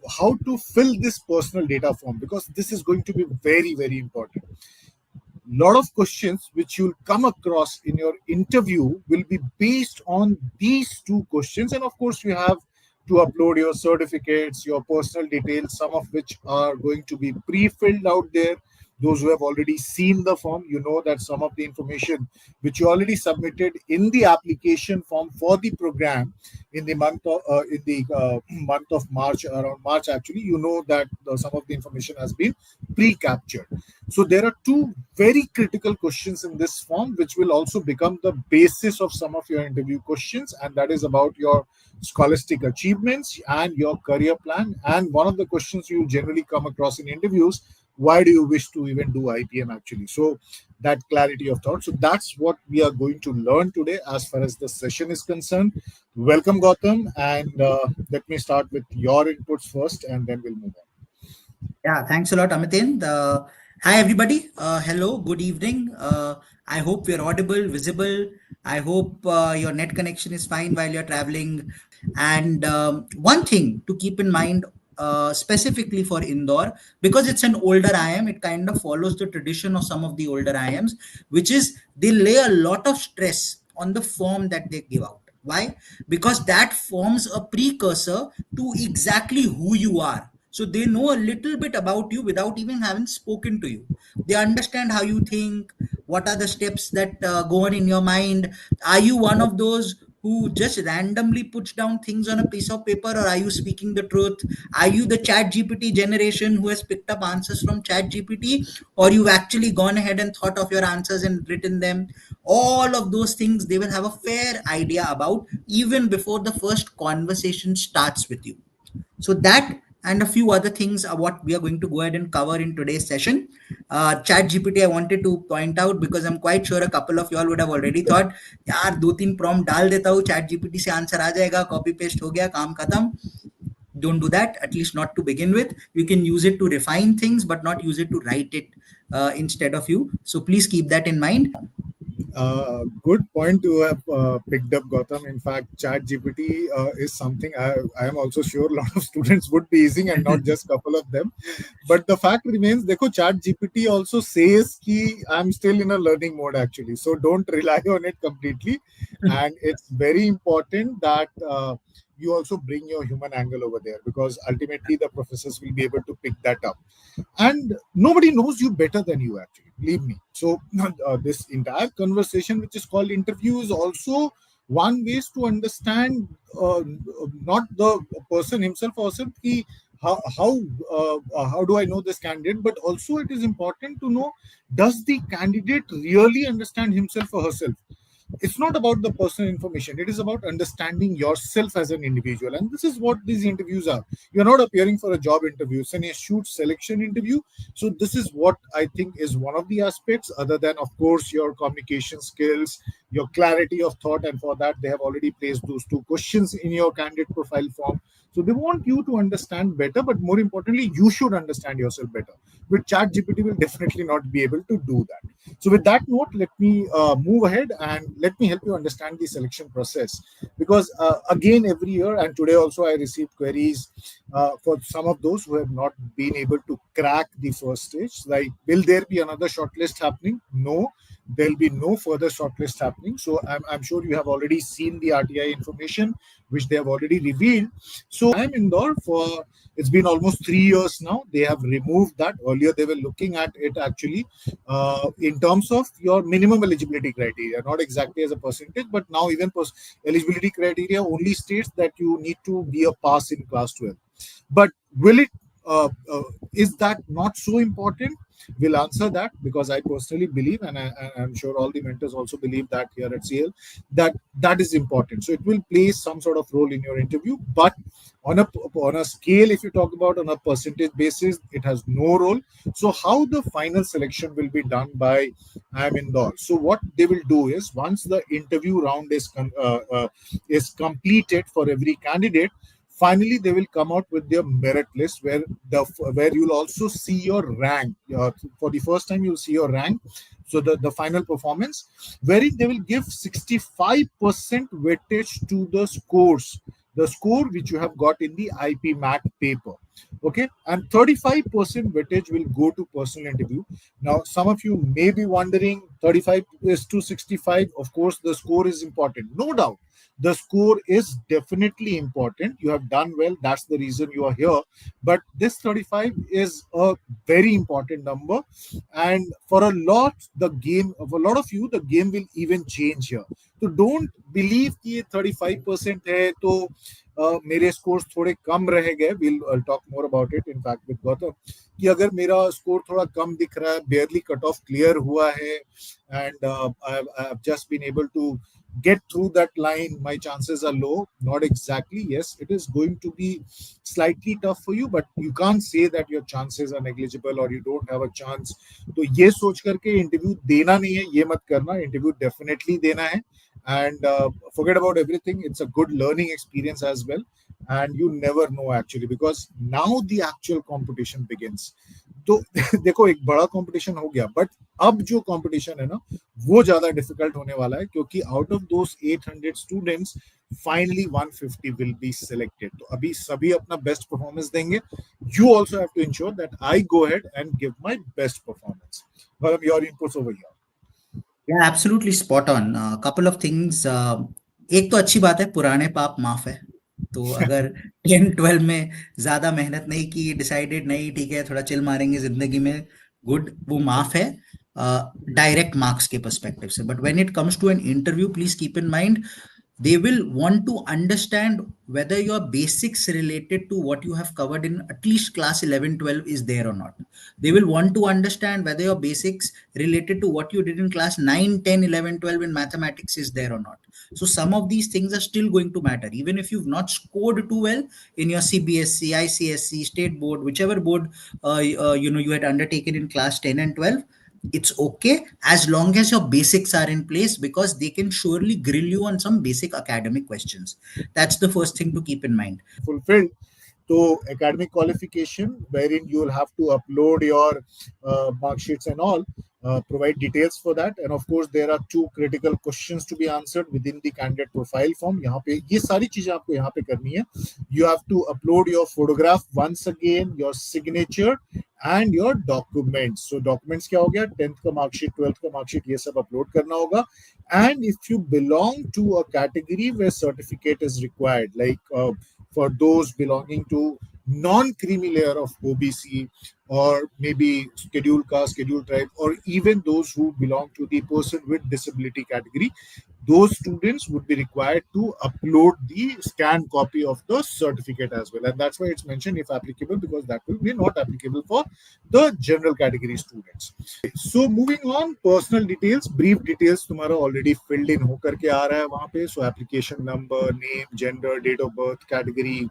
how to fill this personal data form, because this is going to be very, very important. Lot of questions which you'll come across in your interview will be based on these two questions. And of course, you have to upload your certificates, your personal details, some of which are going to be pre-filled out there. Those who have already seen the form, you know that some of the information which you already submitted in the application form for the program in the month of March, around March actually, you know that some of the information has been pre-captured. So there are two very critical questions in this form, which will also become the basis of some of your interview questions, and that is about your scholastic achievements and your career plan. And one of the questions you generally come across in interviews: why do you wish to even do IPM actually? So that clarity of thought. So that's what we are going to learn today as far as the session is concerned. Welcome, Gautam, and let me start with your inputs first, and then we'll move on. Yeah, thanks a lot, Amitin. Hi, everybody. Hello, good evening. I hope you're audible, visible. I hope your net connection is fine while you're traveling. And one thing to keep in mind, specifically for Indore, because it's an older IIM, it kind of follows the tradition of some of the older IIMs, which is they lay a lot of stress on the form that they give out. Why? Because that forms a precursor to exactly who you are. So they know a little bit about you without even having spoken to you. They understand how you think, what are the steps that go on in your mind. Are you one of those who just randomly puts down things on a piece of paper, or are you speaking the truth? Are you the chat GPT generation who has picked up answers from chat GPT, or you've actually gone ahead and thought of your answers and written them? All of those things they will have a fair idea about even before the first conversation starts with you. So that and a few other things are what we are going to go ahead and cover in today's session. Chat GPT, I wanted to point out because I'm quite sure a couple of y'all would have already thought, यार दो तीन prompt डाल देता हूँ, chat GPT से answer आ जाएगा, copy paste हो गया, काम खत्म. Don't do that, at least not to begin with. You can use it to refine things, but not use it to write it instead of you. So please keep that in mind. Good point to have picked up, Gautam. In fact, Chat GPT is something I am also sure a lot of students would be using, and not just a couple of them. But the fact remains, देखो, Chat GPT also says कि I'm still in a learning mode actually. So don't rely on it completely. And it's very important that you also bring your human angle over there, because ultimately the professors will be able to pick that up. And nobody knows you better than you actually, believe me. So this entire conversation, which is called interview, is also one ways to understand not the person himself or herself, how do I know this candidate, but also it is important to know, does the candidate really understand himself or herself? It's not about the personal information, it is about understanding yourself as an individual. And this is what these interviews are. You're not appearing for a job interview, it's an shoot selection interview. So this is what I think is one of the aspects, other than of course your communication skills, your clarity of thought. And for that they have already placed those two questions in your candidate profile form. So they want you to understand better, but more importantly, you should understand yourself better. With Chat GPT will definitely not be able to do that. So with that note, let me move ahead and let me help you understand the selection process. Because again, every year, and today also I received queries for some of those who have not been able to crack the first stage. Like, will there be another shortlist happening? No, there'll be no further shortlist happening. So I'm sure you have already seen the RTI information, which they have already revealed. So I'm Indore for, it's been almost 3 years now. They have removed that. Earlier they were looking at it actually in terms of your minimum eligibility criteria, not exactly as a percentage, but now even eligibility criteria only states that you need to be a pass in class 12. But will it is that not so important? We'll answer that, because I personally believe, and I'm sure all the mentors also believe that here at CL, that is important. So it will play some sort of role in your interview, but on a scale, if you talk about on a percentage basis, it has no role. So how the final selection will be done by IIM Indore? So what they will do is, once the interview round is completed for every candidate, finally they will come out with their merit list, where you'll also see your rank. For the first time you'll see your rank, so the final performance, wherein they will give 65% weightage to the scores the score which you have got in the IPMAT paper. Okay, and 35% weightage will go to personal interview. Now, some of you may be wondering, 35 is to 65. Of course, the score is important, no doubt. The score is definitely important. You have done well. That's the reason you are here. But this 35 is a very important number, and for a lot of you, the game will even change here. So don't believe कि ये 35% है तो मेरे scores थोड़े कम रह गए. We'll talk more about it in fact with Gautam, कि अगर मेरा स्कोर थोड़ा कम दिख रहा है, barely cut off clear हुआ है, and I've just been able to get through that line, my chances are low. Not exactly. Yes, it is going to be slightly tough for you, but you can't say that your chances are negligible or you don't have a chance. तो ये सोच करके interview देना नहीं है, ये मत करना. इंटरव्यू डेफिनेटली देना है, and forget about everything. It's a good learning experience as well, and you never know actually, because now the actual competition begins. तो देखो, एक बड़ा कंपटीशन हो गया, बट अब जो कंपटीशन है ना, वो ज्यादा डिफिकल्ट होने वाला है, क्योंकि out of those 800 students finally 150 will be selected. तो अभी सभी अपना बेस्ट परफॉर्मेंस देंगे. You also have to ensure that I go ahead and give my best performance. Gaurav, your inputs over here. Yeah, absolutely spot on. Couple of things. एक तो अच्छी बात है, पुराने पाप माफ है. तो अगर 10-12 में ज्यादा मेहनत नहीं की, डिसाइडेड नहीं, ठीक है थोड़ा चिल मारेंगे जिंदगी में, गुड, वो माफ है डायरेक्ट मार्क्स के पर्सपेक्टिव से. But when it comes to an interview, please keep in mind they will want to understand whether your basics related to what you have covered in at least class 11-12 is there or not. They will want to understand whether your basics related to what you did in class 9, 10, 11, 12 in mathematics is there or not. So some of these things are still going to matter even if you've not scored too well in your CBSC, ICSC, state board, whichever board you had undertaken in class 10 and 12. It's okay as long as your basics are in place, because they can surely grill you on some basic academic questions. That's the first thing to keep in mind. Fulfilled. So academic qualification, wherein you will have to upload your mark sheets and all, provide details for that. And of course, there are 2 critical questions to be answered within the candidate profile form. यहाँ पे ये सारी चीजें आपको यहाँ पे करनी है. You have to upload your photograph once again, your signature and your documents. So documents क्या हो गया? 10th का marksheet, 12th का marksheet, ये सब upload करना होगा. And if you belong to a category where certificate is required, like for those belonging to non-creamy layer of OBC, or maybe scheduled caste, scheduled tribe, or even those who belong to the person with disability category, those students would be required to upload the scanned copy of the certificate as well. And that's why it's mentioned if applicable, because that will be not applicable for the general category students. So moving on, personal details, brief details तुम्हारा already filled in होकर के आ रहा है वहाँ पे. So application number, name, gender, date of birth, category.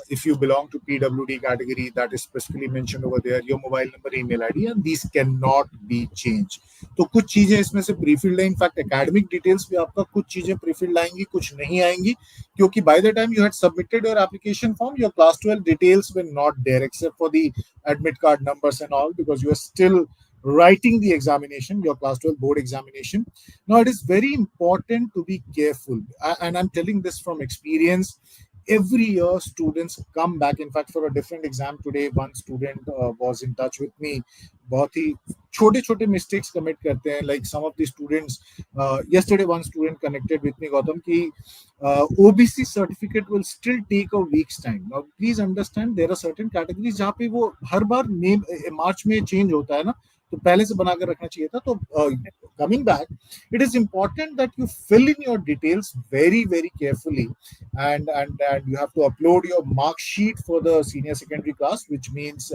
If you belong to PWD category, that is specifically mentioned over there. Your mobile number, email ID, and these cannot be changed. तो कुछ चीजें इसमें से prefilled है. In fact academic details भी आपका कुछ चीजें प्रीफिल्ड आएंगी, कुछ नहीं आएंगी, क्योंकि by the time you had submitted your application form, your class 12 details were not there except for the admit card numbers and all, because you are still writing the examination, your class 12 board examination. Now it is very important to be careful, and I'm telling this from experience. Every year students come back. In fact, for a different exam today, one student was in touch with me. बहुत ही छोटे छोटे mistakes commit करते हैं. Like some of the students, yesterday one student connected with me, Gautam, कि OBC certificate will still take a week's time. Now please understand, there are certain categories जहाँ पे वो हर बार name मार्च में चेंज होता है ना, तो पहले से बना कर रखना चाहिए था. तो coming back, it is important that you fill in your details very very carefully, and you have to upload your mark sheet for the senior secondary class, which means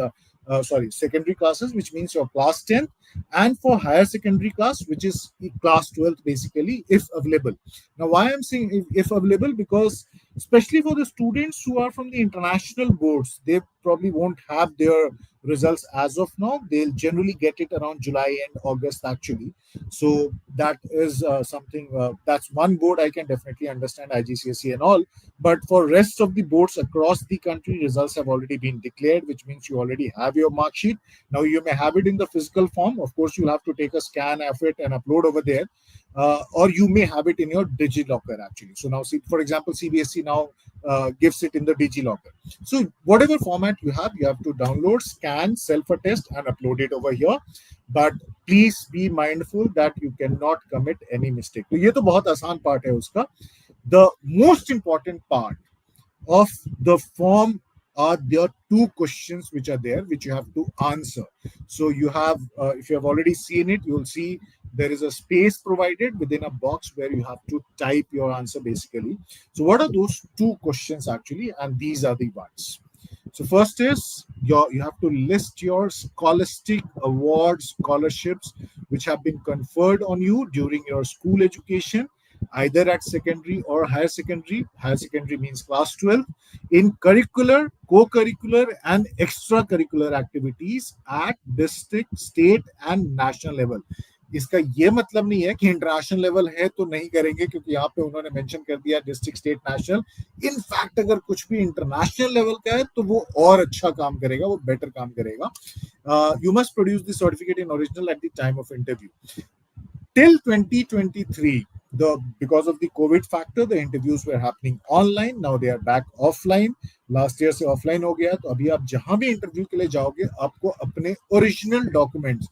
secondary classes, which means your class 10, and for higher secondary class, which is class 12 basically, if available. Now why I'm saying if available, because especially for the students who are from the international boards, they probably won't have their results as of now. They'll generally get it around July and August actually. So that is something, that's one board I can definitely understand, IGCSE and all. But for rest of the boards across the country, results have already been declared, which means you already have your mark sheet. Now you may have it in the physical form. Of course, you'll have to take a scan of it and upload over there. or you may have it in your DigiLocker actually. So now, see, for example, CBSE now gives it in the DigiLocker. So whatever format you have to download, scan, self-attest, and upload it over here. But please be mindful that you cannot commit any mistake. तो ये तो बहुत आसान part है उसका. The most important part of the form are there two questions which are there which you have to answer. So you have, if you have already seen it, you will see there is a space provided within a box where you have to type your answer basically. So what are those two questions actually? And these are the ones. So first is you have to list your scholastic awards, scholarships which have been conferred on you during your school education, either at secondary or higher secondary. Higher secondary means class 12, in curricular, co-curricular, and extracurricular activities at district, state, and national level. इसका ये मतलब नहीं है कि international level है तो नहीं करेंगे, क्योंकि यहाँ पे उन्होंने मेंशन कर दिया डिस्ट्रिक्ट, स्टेट, नेशनल. इनफैक्ट अगर कुछ भी इंटरनेशनल लेवल का है तो वो और अच्छा काम करेगा, वो बेटर काम करेगा. You must produce the certificate in original at the time of interview. Till 2023, because of the COVID factor, the interviews were happening online. Now they are back offline. Last year से offline हो गया, तो अभी आप जहां भी interview के लिए जाओगे, आपको अपने original documents,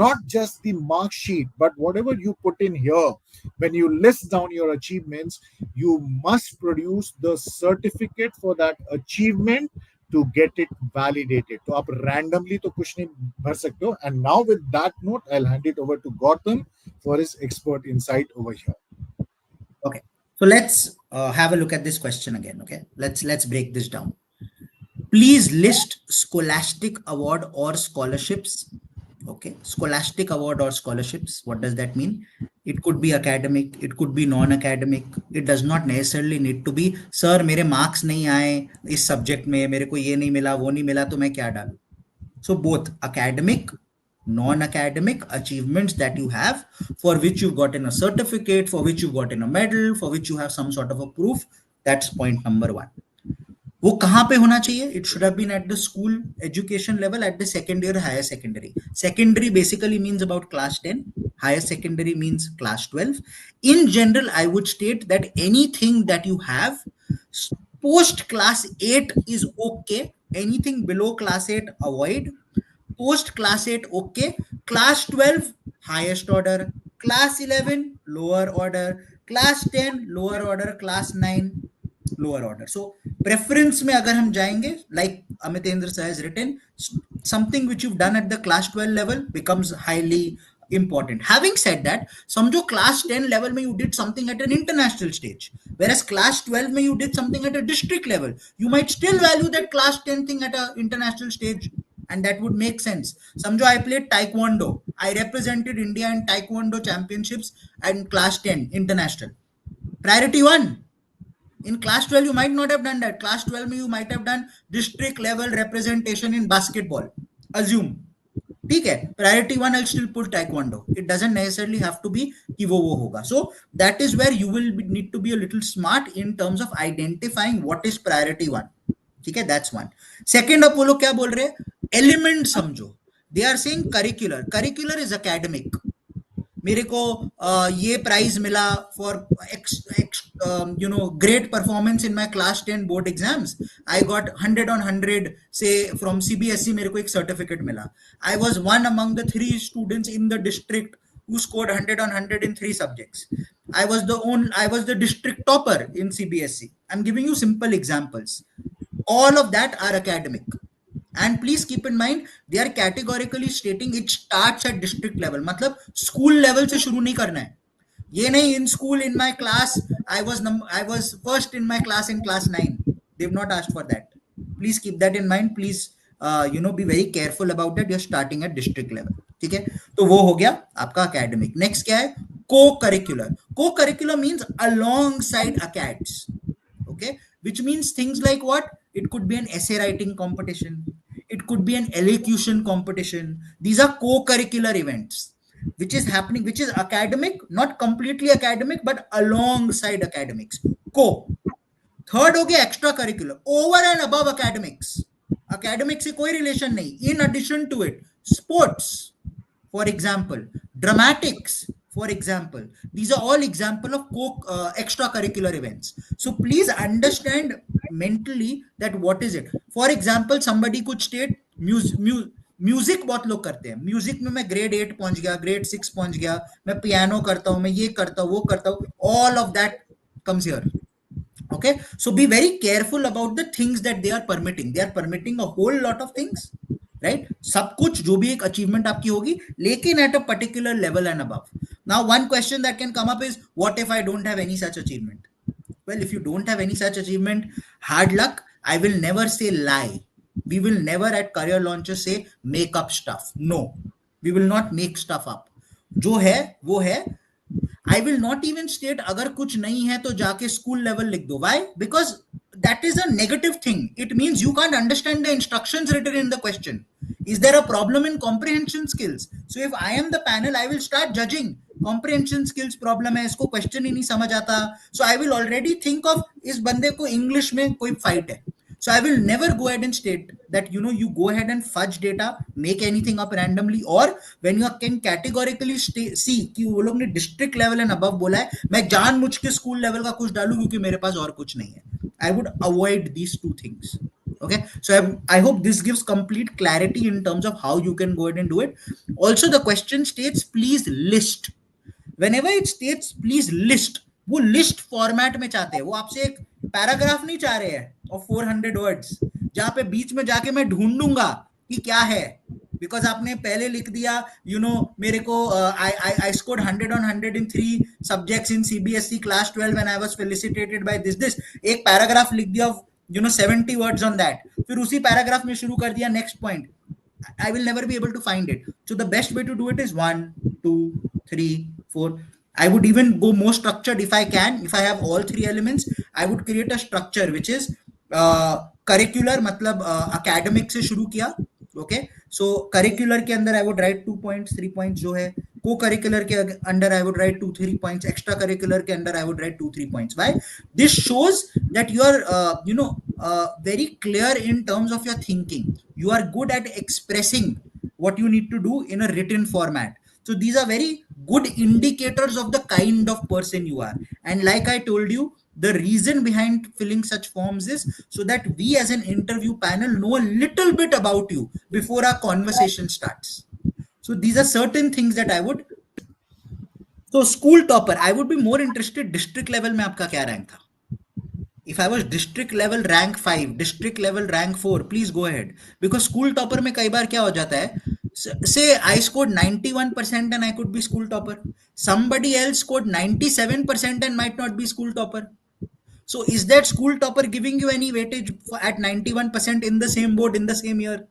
not just the mark sheet, but whatever you put in here, when you list down your achievements, you must produce the certificate for that achievement to get it validated. तो आप randomly तो कुछ नहीं भर सकते हो. And now with that note, I'll hand it over to Gautam for his expert insight over here. Okay, so let's have a look at this question again. Okay, let's break this down. Please list scholastic award or scholarships. Okay, scholastic award or scholarships. What does that mean? It could be academic, it could be non-academic. It does not necessarily need to be, sir, मेरे marks नहीं आए इस subject में, मेरे को ये नहीं मिला, वो नहीं मिला, तो मैं क्या डालूं? So both academic, non-academic achievements that you have, for which you've gotten a certificate, for which you've gotten a medal, for which you have some sort of a proof. That's point number one. वो कहाँ पे होना चाहिए? It should have been at the school education level, at the secondary or higher secondary. Secondary basically means about class 10. Higher secondary means class 12. In general, I would state that anything that you have post class 8 is okay. Anything below class 8, avoid. Post class 8, okay. Class 12, highest order. Class 11, lower order. Class 10, lower order. Class 9, lower order. So preference में अगर हम जाएंगे, like Amitendra sir has written, something which you've done at the class 12 level becomes highly important. Having said that, समझो class 10 level में you did something at an international stage, whereas class 12 में you did something at a district level. You might still value that class 10 thing at an international stage, and that would make sense. समझो I played taekwondo. I represented India in taekwondo championships and class 10 international. Priority 1. In class 12, you might not have done that. Class 12, you might have done district level representation in basketball. Assume. ठीक है, priority 1, I'll still put taekwondo. It doesn't necessarily have to be कि वो होगा. So that is where you will need to be a little smart in terms of identifying what is priority 1. ठीक है, that's one. Second, अब वो लोग क्या बोल रहे हैं? Element समझो. They are saying curricular. Curricular is academic. मेरे को ये प्राइज मिला for great performance in my class 10 board exams. I got 100 on 100 say from CBSE. मेरे को एक certificate मिला. I was one among the 3 students in the district who scored 100 on 100 in 3 subjects. I was the district topper in CBSE. I'm giving you simple examples. All of that are academic. And please keep in mind, they are categorically stating it starts at district level. मतलब school level से शुरू नहीं करना है. ये नहीं in school in my class I was first in my class in class 9. They've not asked for that. Please keep that in mind. Please be very careful about that. You're starting at district level. ठीक है, तो वो हो गया आपका academic. Next क्या है? Co-curricular. Co-curricular means alongside acads. Okay, which means things like what? It could be an essay writing competition. It could be an elocution competition. These are co-curricular events, which is happening, which is academic, not completely academic, but alongside academics. Co. Third हो गया extracurricular, over and above academics. Academics से कोई relation नहीं. In addition to it, sports, for example, dramatics, For example, these are all example of extracurricular events. So please understand mentally that what is it. For example, somebody could state music बहुत लोग करते हैं. Music में मैं grade 8 पहुंच गया, grade 6 पहुंच गया, मैं पियानो करता हूं, मैं ये करता हूं, वो करता हूं. All of that comes here. Okay, so be very careful about the things that they are permitting. They are permitting a whole lot of things, right? सब कुछ जो भी एक achievement आपकी होगी, लेकिन at a particular level and above. Now one question that can come up is, what if I don't have any such achievement? Well, if you don't have any such achievement, hard luck. I will never say lie. We will never at career launches say make up stuff. No, we will not make stuff up. जो है वो है. I will not even state अगर कुछ नहीं है तो जाके school level लिख दो. Why? Because that is a negative thing. It means you can't understand the instructions written in the question. Is there a problem in comprehension skills? So if I am the panel, I will start judging. Comprehension skills problem है, इसको question ही नहीं समझ आता. So I will already think of इस बंदे को English में कोई fight है. So I will never go ahead and state that, you go ahead and fudge data, make anything up randomly, or when you can categorically see कि वो लोग ने district level and above बोला है, मैं जानबूझ के school level का कुछ डालूं क्योंकि मेरे पास और कुछ नहीं है. I would avoid these two things. Okay, so I hope this gives complete clarity in terms of how you can go ahead and do it. Also, the question states please list. Whenever it states please list, वो list format में चाहते हैं. वो आपसे एक paragraph नहीं चाह रहे हैं ऑफ 400 वर्ड्स जहां पे बीच में जाके मैं ढूंढूंगा कि क्या है, बिकॉज आपने पहले लिख दिया मेरे को I scored 100 on 100 in 3 subjects in CBSE class 12 when I was felicitated by this. एक पैराग्राफ लिख दिया 70 words on that, फिर उसी पैराग्राफ में शुरू कर दिया next point. I will never be able to find it. So the best way to do it is 1, 2, 3, 4. I would even go more structured if I can. If I have all 3 elements, I would create a structure which is curricular, मतलब academic से शुरू किया. Okay, so curricular के अंदर I would write 2 points, 3 points जो है. Co-curricular के अंदर I would write 2, 3 points. Extra curricular के अंदर I would write 2, 3 points. Why? This shows that you are very clear in terms of your thinking. You are good at expressing what you need to do in a written format. So these are very good indicators of the kind of person you are. And like I told you, the reason behind filling such forms is so that we as an interview panel know a little bit about you before our conversation starts. So these are certain things that I would. So school topper, I would be more interested district level में आपका क्या rank था? If I was district level rank 5, district level rank 4, please go ahead. Because school topper में कई बार क्या हो जाता है? Say I scored 91% and I could be school topper. Somebody else scored 97% and might not be school topper. So is that school topper giving you any weightage at 91% in the same board in the same year?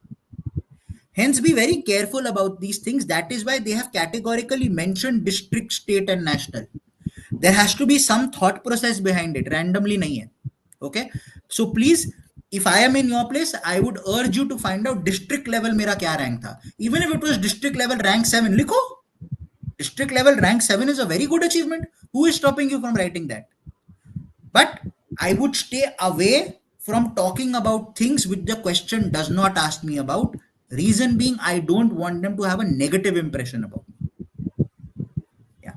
Hence, be very careful about these things. That is why they have categorically mentioned district, state and national. There has to be some thought process behind it. Randomly nahi hai. Okay. So please, if I am in your place, I would urge you to find out district level mera kya rank tha. Even if it was district level rank 7, likho. District level rank 7 is a very good achievement. Who is stopping you from writing that? But I would stay away from talking about things which the question does not ask me about. Reason being, I don't want them to have a negative impression about me. Yeah.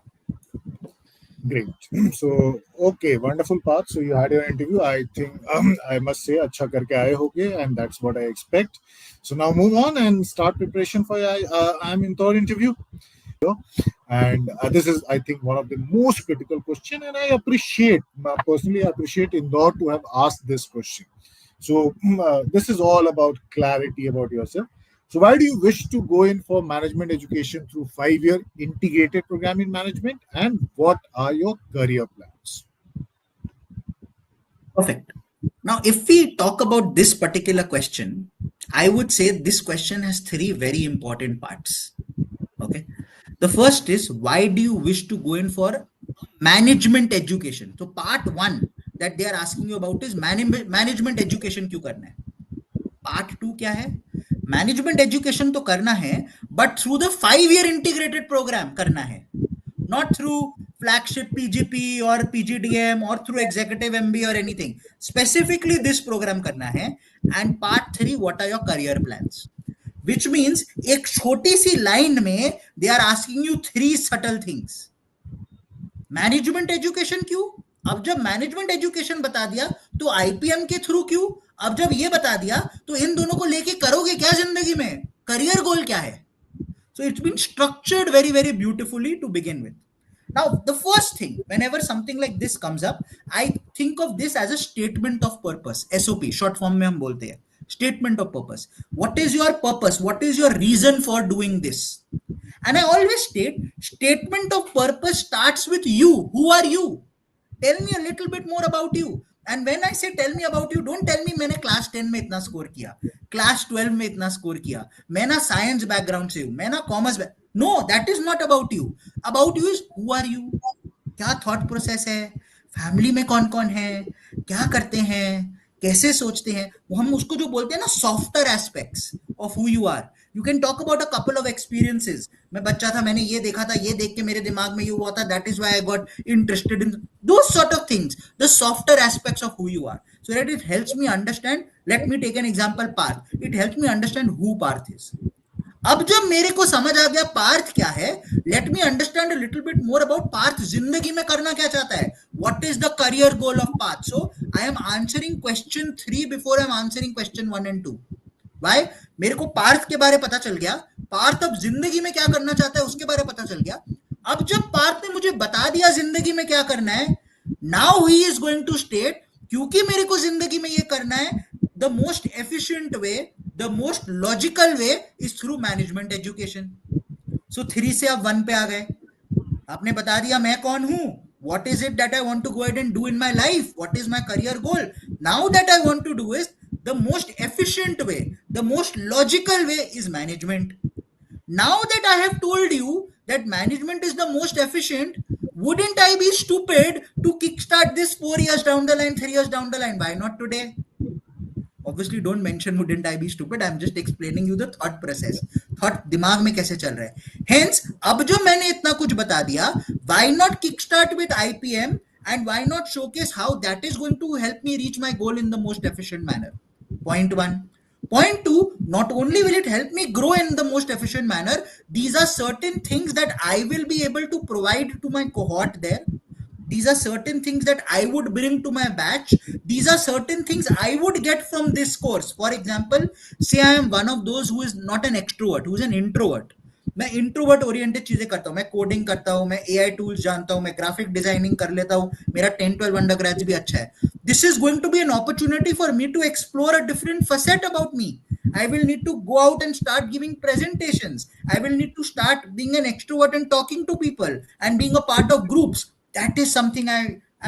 Great. So, okay, wonderful path. So you had your interview. I think I must say, अच्छा करके आए होगे, and that's what I expect. So now move on and start preparation for your IIM Indore interview. And this is, I think, one of the most critical question, and I personally appreciate Indore to have asked this question. So this is all about clarity about yourself. So why do you wish to go in for management education through 5-year integrated program in management, and what are your career plans? Perfect. Now, if we talk about this particular question, I would say this question has 3 very important parts. Okay. The first is, why do you wish to go in for management education? So part 1 that they are asking you about is management education क्यों करना है? Part 2 क्या है? Management education तो करना है, but through the 5-year integrated program करना है. Not through flagship PGP or PGDM or through executive MBA or anything. Specifically this program करना है. And part 3, what are your career plans? Which means एक छोटी सी line में they are asking you 3 subtle things. Management education क्यों? अब जब management education बता दिया तो आईपीएम के थ्रू क्यों? अब जब ये बता दिया तो इन दोनों को लेके करोगे क्या जिंदगी में? करियर गोल क्या है? So it's been structured very, very beautifully to begin with. Now, the first thing, whenever something like this comes up, I think of this as a statement of purpose. SOP, short form में हम बोलते हैं. Statement of purpose. What is your purpose? What is your reason for doing this? And I always state, statement of purpose starts with you. Who are you? Tell me a little bit more about you. And when I say tell me about you, don't tell me मैंने class 10 में इतना score किया, class 12 में इतना score किया, मैं ना science background से हूं, मैं ना commerce. No, that is not about you. About you is who are you, क्या थॉट प्रोसेस है, फैमिली में कौन कौन है, क्या करते हैं, कैसे सोचते हैं, वो हम उसको जो बोलते हैं ना softer aspects of who you are. You can talk about a couple of experiences. मैं बच्चा था, मैंने ये देखा था, ये देख के मेरे दिमाग में ये हुआ था, that is why I got interested in those sort of things, the softer aspects of who you are, so that it helps me understand. Let me take an example, Parth. It helps me understand who Parth is. अब जब मेरे को समझ आ गया पार्थ क्या है, let me understand a little bit more about Parth. जिंदगी में करना क्या चाहता है, what is the career goal of Parth. So I am answering question 3 before I am answering question 1 and 2. Why? मेरे को पार्थ के बारे पता चल गया, पार्थ अब जिंदगी में क्या करना चाहता है उसके बारे पता चल गया. अब जब पार्थ ने मुझे बता दिया जिंदगी में क्या करना है, now he is going to state, क्योंकि मेरे को जिंदगी में ये करना है, the most efficient way, the most logical way is through management education. So 3 से अब 1 पे आ गए. आपने बता दिया मैं कौन हूं, what is it that I want to go ahead and do in my life, what is my career goal. Now that I want to do is the most efficient way, the most logical way is management. Now that I have told you that management is the most efficient, wouldn't I be stupid to kickstart this 4 years down the line, 3 years down the line? Why not today? Obviously don't mention wouldn't I be stupid, I'm just explaining you the thought process, thought दिमाग में कैसे चल रहा है. Hence अब जो मैंने इतना कुछ बता दिया, why not kickstart with IPM and why not showcase how that is going to help me reach my goal in the most efficient manner. Point 1. Point 2, not only will it help me grow in the most efficient manner, these are certain things that I will be able to provide to my cohort there. These are certain things that I would bring to my batch. These are certain things I would get from this course. For example, say I am one of those who is not an extrovert, who is an introvert. मैं introvert oriented चीजें करता हूँ, मैं coding करता हूँ, मैं AI tools जानता हूँ, मैं ग्राफिक डिजाइनिंग कर लेता हूँ, मेरा 10-12 अंडर ग्रेज भी अच्छा है. This is going to be an opportunity for me to explore a different facet about me. I will need to go out and start giving presentations. I will need to start being an extrovert and talking to people and being a part of groups. That is something I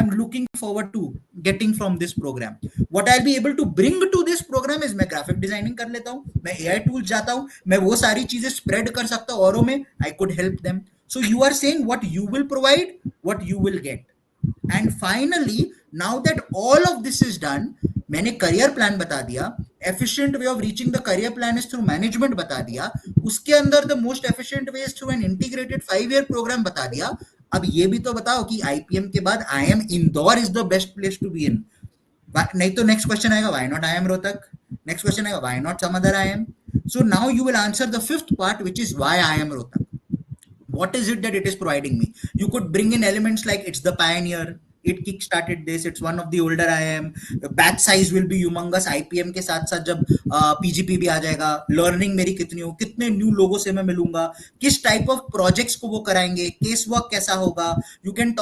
am looking forward to getting from this program. What I'll be able to bring to this program is मैं graphic designing कर लेता हूँ, मैं AI tools जाता हूँ, मैं वो सारी चीजें spread कर सकता हूँ औरों में. I could help them. So you are saying what you will provide, what you will get. And finally, now that all of this is done, मैंने करियर प्लान बता दिया, efficient way of reaching the career plan is through management बता दिया, उसके अंदर the most efficient way is through an integrated 5-year program बता दिया. अब ये भी तो बताओ कि आईपीएम के बाद IIM Indore is the best place to be in. नहीं तो नेक्स्ट क्वेश्चन आएगा why not IIM Rohtak, next question आएगा why not some other IIM. So now you will answer the fifth part which is why IIM Rohtak. What is it that it is providing me? You could bring in elements like it's the pioneer, it kick-started this, it's one of the older IIM, the batch size will be humongous. IPM के साथ साथ जब PGP भी आ जाएगा, learning मेरी कितनी हो, कितने न्यू लोगों से मैं मिलूंगा, किस टाइप ऑफ प्रोजेक्ट्स को वो कराएंगे, केस वर्क कैसा होगा. You can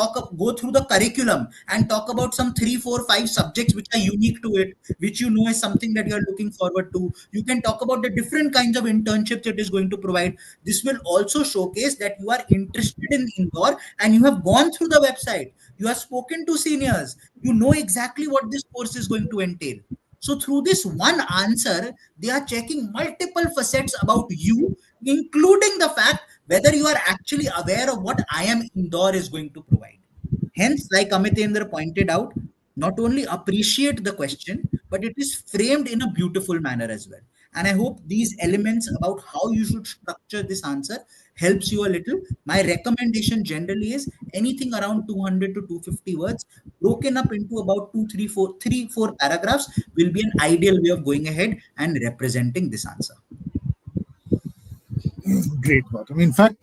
go through the curriculum and talk about some 3, 4, 5 subjects which are unique to it, which you know is something that you are looking forward to. You can talk about the different kinds of internships it is going to provide. This will also showcase that you are interested in Indore and you have gone through the website. You have spoken to seniors. You know exactly what this course is going to entail. So through this one answer, they are checking multiple facets about you, including the fact whether you are actually aware of what IIM Indore is going to provide. Hence, like Amitendra pointed out, not only appreciate the question, but it is framed in a beautiful manner as well. And I hope these elements about how you should structure this answer helps you a little. My recommendation generally is anything around 200 to 250 words, broken up into about 3, 4 paragraphs will be an ideal way of going ahead and representing this answer. Great, Gautam. In fact,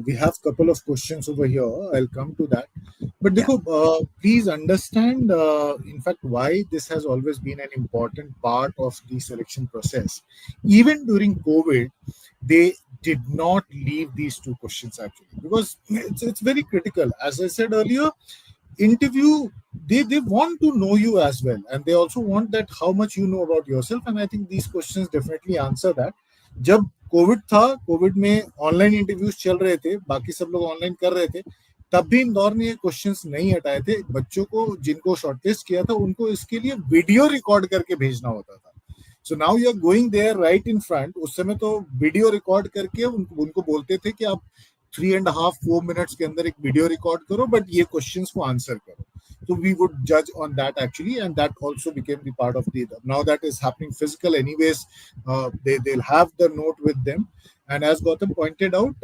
we have couple of questions over here. I'll come to that. But Yeah. Dekho, please understand, in fact, why this has always been an important part of the selection process. Even during COVID, they did not leave these two questions actually, because it's very critical. As I said earlier, interview, they want to know you as well, and they also want that how much you know about yourself, and I think these questions definitely answer that. जब Covid था, Covid में online interviews चल रहे थे, बाकी सब लोग online कर रहे थे, तब भी इंदौर ने ये क्वेश्चंस नहीं हटाए थे। बच्चों को जिनको शॉर्टलिस्ट किया था उनको इसके लिए वीडियो रिकॉर्ड करके भेजना होता था। So now you are going there right in front. उस समय तो वीडियो रिकॉर्ड करके उनको बोलते थे कि आप 3.5-4 minutes के अंदर एक वीडियो रिकॉर्ड करो, बट ये क्वेश्चंस को आंसर करो। So we would judge on that actually, and that also became the part of the. Now that is happening physical, anyways. They'll have the note with them, and as Gautam pointed out,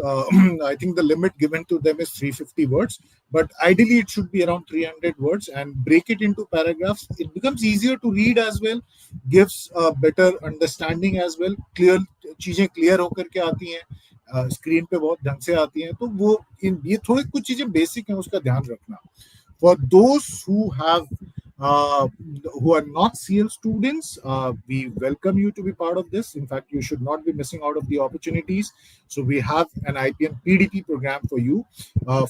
I think the limit given to them is 350 words, but ideally it should be around 300 words, and break it into paragraphs. It becomes easier to read as well, gives a better understanding as well. Clear चीजें clear होकर के आती हैं, screen पे बहुत ढंग से आती हैं, तो वो इन ये थोड़ी कुछ चीजें बेसिक हैं, उसका ध्यान रखना। For those uh, who are not CL students, we welcome you to be part of this. In fact, you should not be missing out of the opportunities. So we have an IPM PDP program for you.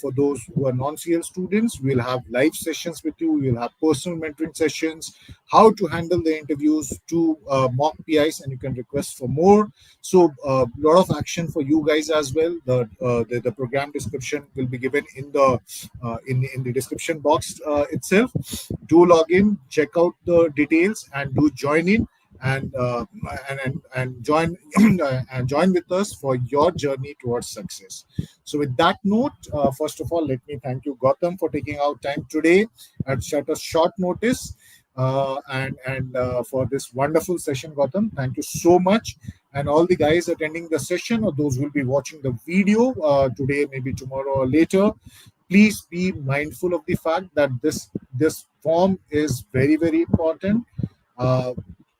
For those who are non-CL students, we'll have live sessions with you. We'll have personal mentoring sessions, how to handle the interviews, to mock PIs, and you can request for more. So a lot of action for you guys as well. The program description will be given in the description box itself. Do log in, check out the details, and do join in, and join and join with us for your journey towards success. So with that note, first of all, let me thank you, Gautam, for taking out time today at such a short notice, and for this wonderful session. Gautam, thank you so much. And all the guys attending the session, or those who will be watching the video today, maybe tomorrow or later, please be mindful of the fact that this form is very, very important. uh,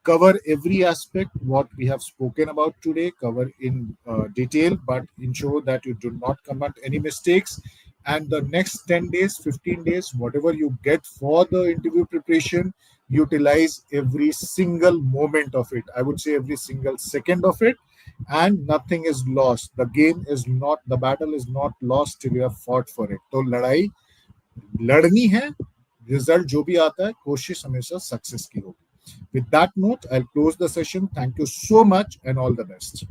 Cover every aspect what we have spoken about today, cover in detail, but ensure that you do not commit any mistakes. And the next 10 days, 15 days, whatever you get for the interview preparation, utilize every single moment of it. I would say every single second of it, and nothing is lost. The game is not, the battle is not lost till you have fought for it. तो लड़ाई लड़नी है, result जो भी आता है कोशिश हमेशा सक्सेस की होगी। With that note, I'll close the session. Thank you so much and all the best.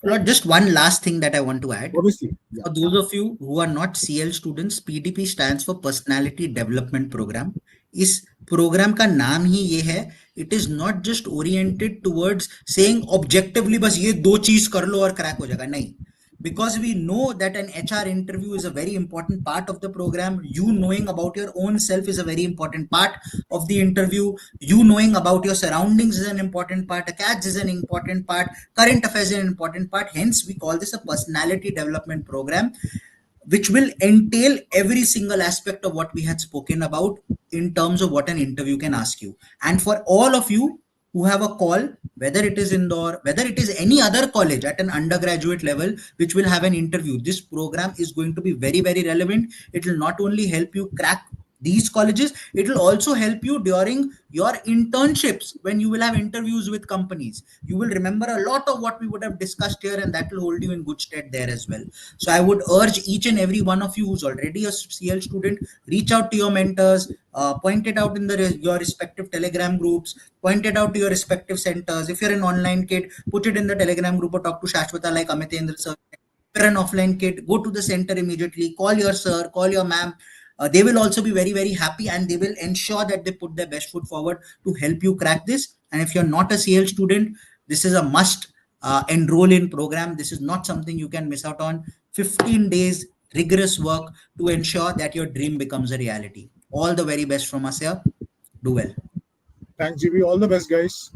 Lord, just one last thing that I want to add. Obviously, yeah. For those of you who are not CL students, PDP stands for Personality Development Program. इस programme का नाम ही ये है. It is not just oriented towards saying objectively बस ये दो चीज कर लो और क्रैक हो जाएगा. नहीं, because we know that an HR interview is a very important part of the program. You knowing about your own self is a very important part of the interview. You knowing about your surroundings is an important part. Catch is an important part. Current affairs is an important part. Hence, we call this a personality development program, which will entail every single aspect of what we had spoken about in terms of what an interview can ask you. And for all of you who have a call, whether it is Indore, whether it is any other college at an undergraduate level, which will have an interview, this program is going to be very, very relevant. It will not only help you crack these colleges, it will also help you during your internships when you will have interviews with companies. You will remember a lot of what we would have discussed here, and that will hold you in good stead there as well. So I would urge each and every one of you who's already a CL student, reach out to your mentors, point it out in your respective Telegram groups, point it out to your respective centers. If you're an online kid, put it in the Telegram group or talk to Shashwata like Amitendra sir. If you're an offline kid, go to the center immediately, call your sir, call your ma'am. They will also be very, very happy, and they will ensure that they put their best foot forward to help you crack this. And if you're not a CL student, this is a must enroll in program. This is not something you can miss out on. 15 days rigorous work to ensure that your dream becomes a reality. All the very best from us here. Do well. Thanks, GB. All the best, guys.